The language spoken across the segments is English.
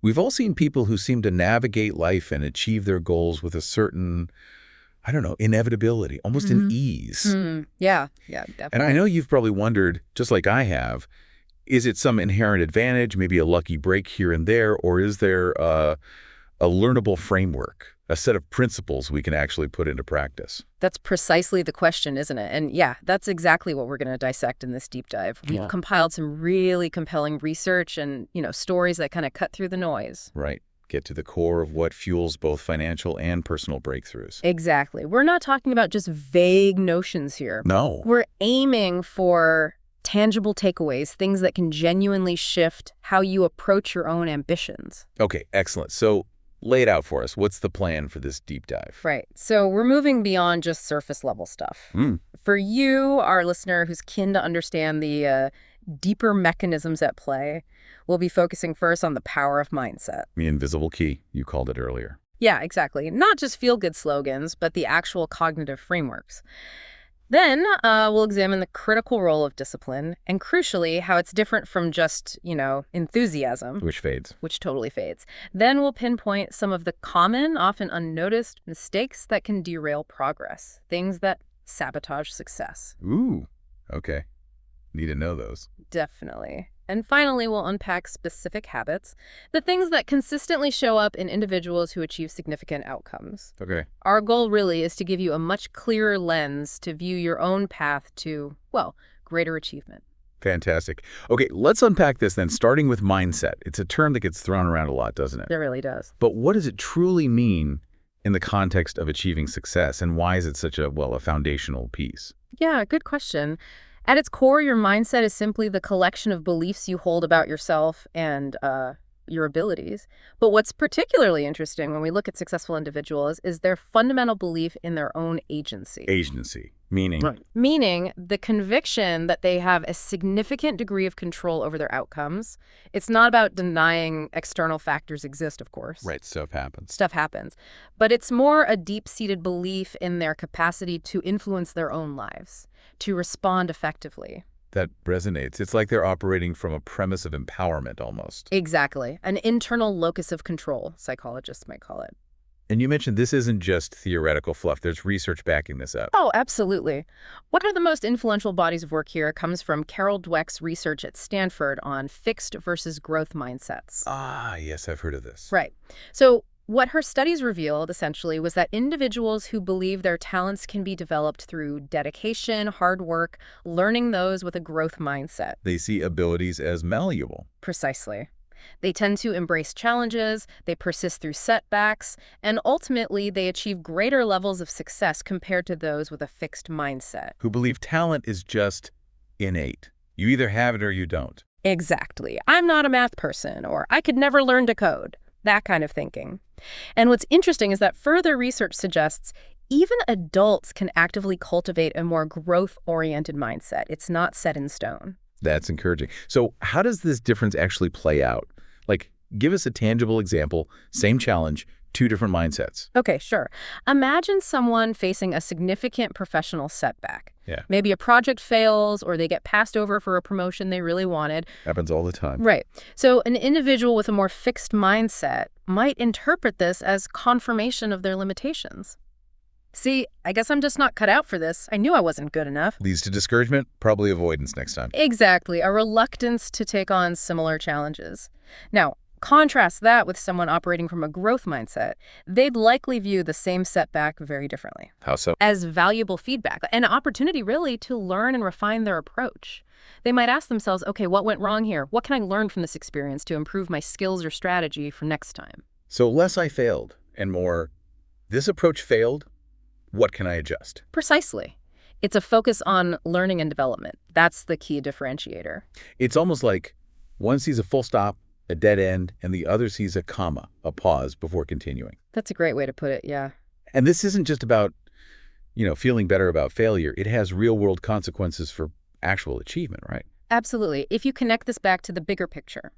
We've all seen people who seem to navigate life and achieve their goals with a certain, I don't know, inevitability, almost an ease. Yeah, And I definitely. know you've probably wondered, just like I have, is it some inherent advantage, maybe a lucky break here and there, or is there a learnable framework, a set of principles we can actually put into practice? That's precisely the question, isn't it? And yeah, that's exactly what we're going to dissect in this deep dive. We've compiled some really compelling research and, stories that kind of cut through the noise. Right. Get to the core of what fuels both financial and personal breakthroughs. Exactly. We're not talking about just vague notions here. No. We're aiming for tangible takeaways, things that can genuinely shift how you approach your own ambitions. Okay, excellent. So lay it out for us. What's the plan for this deep dive? Right. So we're moving beyond just surface level stuff. For you, our listener who's keen to understand the deeper mechanisms at play, we'll be focusing first on the power of mindset. The invisible key, you called it earlier. Yeah, exactly. Not just feel-good slogans, but the actual cognitive frameworks. Then we'll examine the critical role of discipline and, crucially, how it's different from just, enthusiasm. Which fades. Which totally fades. Then we'll pinpoint some of the common, often unnoticed mistakes that can derail progress, things that sabotage success. Ooh, okay. Need to know those. Definitely. And finally, we'll unpack specific habits, the things that consistently show up in individuals who achieve significant outcomes. Okay. Our goal really is to give you a much clearer lens to view your own path to, well, greater achievement. Fantastic. Okay, let's unpack this then, starting with mindset. It's a term that gets thrown around a lot, doesn't it? It really does. But what does it truly mean in the context of achieving success, and why is it such a foundational piece? Yeah, good question. At its core, your mindset is simply the collection of beliefs you hold about yourself and your abilities. But what's particularly interesting when we look at successful individuals is their fundamental belief in their own agency. Agency, meaning? Right. Meaning the conviction that they have a significant degree of control over their outcomes. It's not about denying external factors exist, of course. Right, stuff happens. Stuff happens. But it's more a deep-seated belief in their capacity to influence their own lives, to respond effectively. That resonates. It's like they're operating from a premise of empowerment almost. Exactly. An internal locus of control, psychologists might call it. And you mentioned this isn't just theoretical fluff. There's research backing this up. Oh, absolutely. One of the most influential bodies of work here comes from Carol Dweck's research at Stanford on fixed versus growth mindsets. Ah, yes, I've heard of this. Right. So what her studies revealed, essentially, was that individuals who believe their talents can be developed through dedication, hard work, learning those with a growth mindset. They see abilities as malleable. Precisely. They tend to embrace challenges, they persist through setbacks, and ultimately they achieve greater levels of success compared to those with a fixed mindset. Who believe talent is just innate. You either have it or you don't. Exactly. I'm not a math person, or I could never learn to code. That kind of thinking. And what's interesting is that further research suggests even adults can actively cultivate a more growth-oriented mindset. It's not set in stone. That's encouraging. So how does this difference actually play out? Like, give us a tangible example, same challenge, two different mindsets. Okay, sure. Imagine someone facing a significant professional setback. Yeah. Maybe a project fails or they get passed over for a promotion they really wanted. Happens all the time. Right. So an individual with a more fixed mindset might interpret this as confirmation of their limitations. See, I guess I'm just not cut out for this. I knew I wasn't good enough. Leads to discouragement, probably avoidance next time. Exactly. A reluctance to take on similar challenges. Now, contrast that with someone operating from a growth mindset. They'd likely view the same setback very differently. How so? As valuable feedback, an opportunity really to learn and refine their approach. They might ask themselves, okay, what went wrong here? What can I learn from this experience to improve my skills or strategy for next time? So less I failed and more, this approach failed. What can I adjust? Precisely. It's a focus on learning and development. That's the key differentiator. It's almost like one sees a full stop, a dead end, and the other sees a comma, a pause before continuing. That's a great way to put it, yeah. And this isn't just about, feeling better about failure. It has real-world consequences for actual achievement, right? Absolutely. If you connect this back to the bigger picture,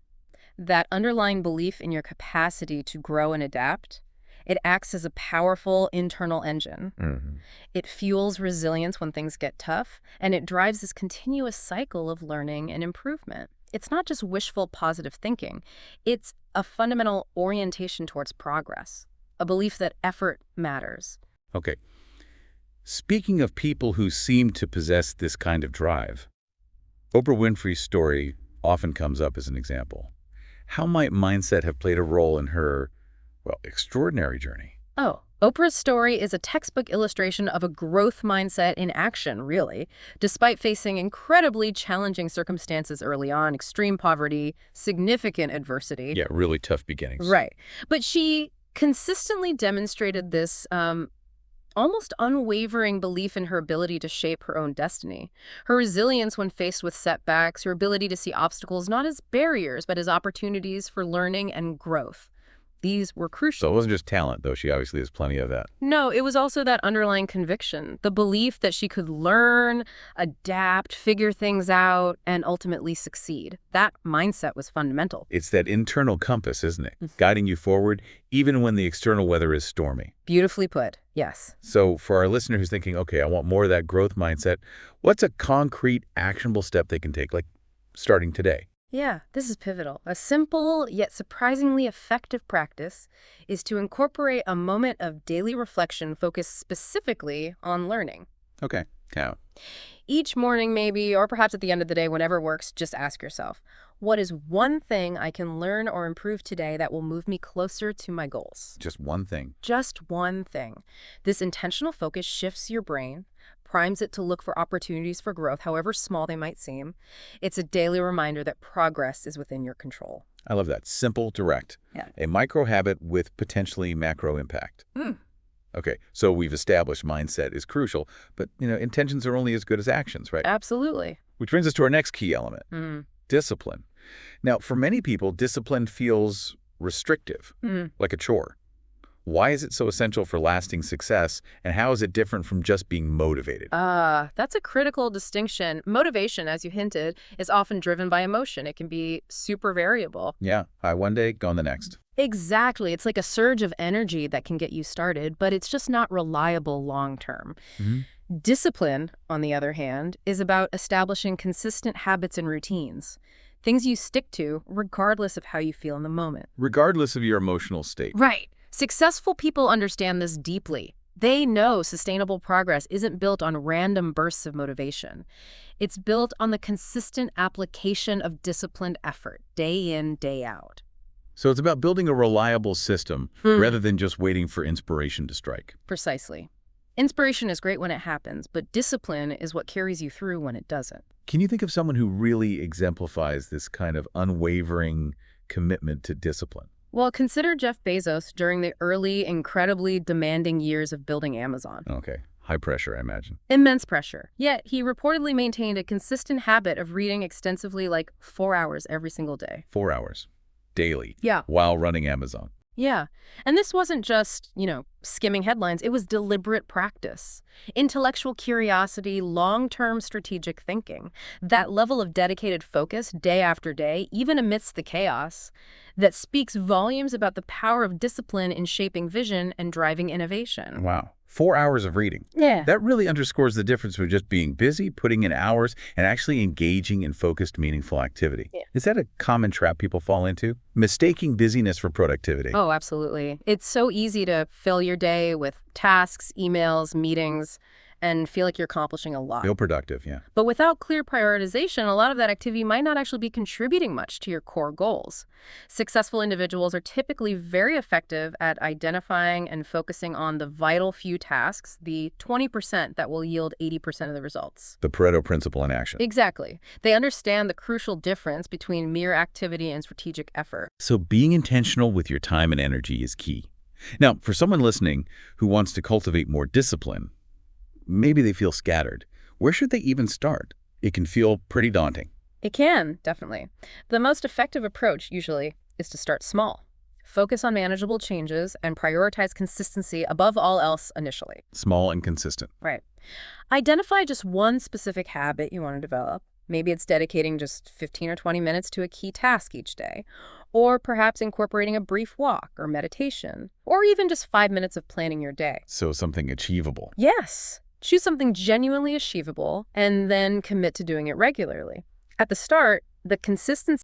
that underlying belief in your capacity to grow and adapt, it acts as a powerful internal engine. Mm-hmm. It fuels resilience when things get tough, and it drives this continuous cycle of learning and improvement. It's not just wishful positive thinking. It's a fundamental orientation towards progress, a belief that effort matters. Okay. Speaking of people who seem to possess this kind of drive, Oprah Winfrey's story often comes up as an example. How might mindset have played a role in her, well, extraordinary journey? Oh, Oprah's story is a textbook illustration of a growth mindset in action, really. Despite facing incredibly challenging circumstances early on, extreme poverty, significant adversity. Yeah, really tough beginnings. Right. But she consistently demonstrated this almost unwavering belief in her ability to shape her own destiny. Her resilience when faced with setbacks, her ability to see obstacles not as barriers, but as opportunities for learning and growth. These were crucial. So it wasn't just talent, though. She obviously has plenty of that. No, it was also that underlying conviction, the belief that she could learn, adapt, figure things out, and ultimately succeed. That mindset was fundamental. It's that internal compass, isn't it? Guiding you forward, even when the external weather is stormy. Beautifully put, yes. So for our listener who's thinking, okay, I want more of that growth mindset, what's a concrete, actionable step they can take, like starting today? Yeah, this is pivotal. A simple yet surprisingly effective practice is to incorporate a moment of daily reflection focused specifically on learning. Okay. Yeah. Each morning maybe, or perhaps at the end of the day, whenever works, just ask yourself, what is one thing I can learn or improve today that will move me closer to my goals? Just one thing. Just one thing. This intentional focus shifts your brain, primes it to look for opportunities for growth, however small they might seem. It's a daily reminder that progress is within your control. I love that. Simple, direct. Yeah. A micro habit with potentially macro impact. Mm. Okay, so we've established mindset is crucial, but, intentions are only as good as actions, right? Absolutely. Which brings us to our next key element, discipline. Now, for many people, discipline feels restrictive, like a chore. Why is it so essential for lasting success, and how is it different from just being motivated? That's a critical distinction. Motivation, as you hinted, is often driven by emotion. It can be super variable. Yeah, high one day, gone the next. Exactly. It's like a surge of energy that can get you started, but it's just not reliable long term. Discipline, on the other hand, is about establishing consistent habits and routines. Things you stick to regardless of how you feel in the moment. Regardless of your emotional state. Right. Successful people understand this deeply. They know sustainable progress isn't built on random bursts of motivation. It's built on the consistent application of disciplined effort, day in, day out. So it's about building a reliable system rather than just waiting for inspiration to strike. Precisely. Inspiration is great when it happens, but discipline is what carries you through when it doesn't. Can you think of someone who really exemplifies this kind of unwavering commitment to discipline? Well, consider Jeff Bezos during the early, incredibly demanding years of building Amazon. Okay. High pressure, I imagine. Immense pressure. Yet, he reportedly maintained a consistent habit of reading extensively, like 4 hours every single day. 4 hours. Daily. Yeah. While running Amazon. Yeah. And this wasn't just, skimming headlines. It was deliberate practice, intellectual curiosity, long-term strategic thinking. That level of dedicated focus day after day, even amidst the chaos, that speaks volumes about the power of discipline in shaping vision and driving innovation. Wow. 4 hours of reading. Yeah. That really underscores the difference between just being busy, putting in hours, and actually engaging in focused, meaningful activity. Yeah. Is that a common trap people fall into? Mistaking busyness for productivity. Oh, absolutely. It's so easy to fill your day with tasks, emails, meetings, and feel like you're accomplishing a lot. Feel productive, yeah. But without clear prioritization, a lot of that activity might not actually be contributing much to your core goals. Successful individuals are typically very effective at identifying and focusing on the vital few tasks, the 20% that will yield 80% of the results. The Pareto principle in action. Exactly. They understand the crucial difference between mere activity and strategic effort. So being intentional with your time and energy is key. Now, for someone listening who wants to cultivate more discipline, maybe they feel scattered. Where should they even start? It can feel pretty daunting. It can, definitely. The most effective approach, usually, is to start small. Focus on manageable changes and prioritize consistency above all else initially. Small and consistent. Right. Identify just one specific habit you want to develop. Maybe it's dedicating just 15 or 20 minutes to a key task each day, or perhaps incorporating a brief walk or meditation, or even just 5 minutes of planning your day. So something achievable. Yes. Choose something genuinely achievable and then commit to doing it regularly. At the start, the consistency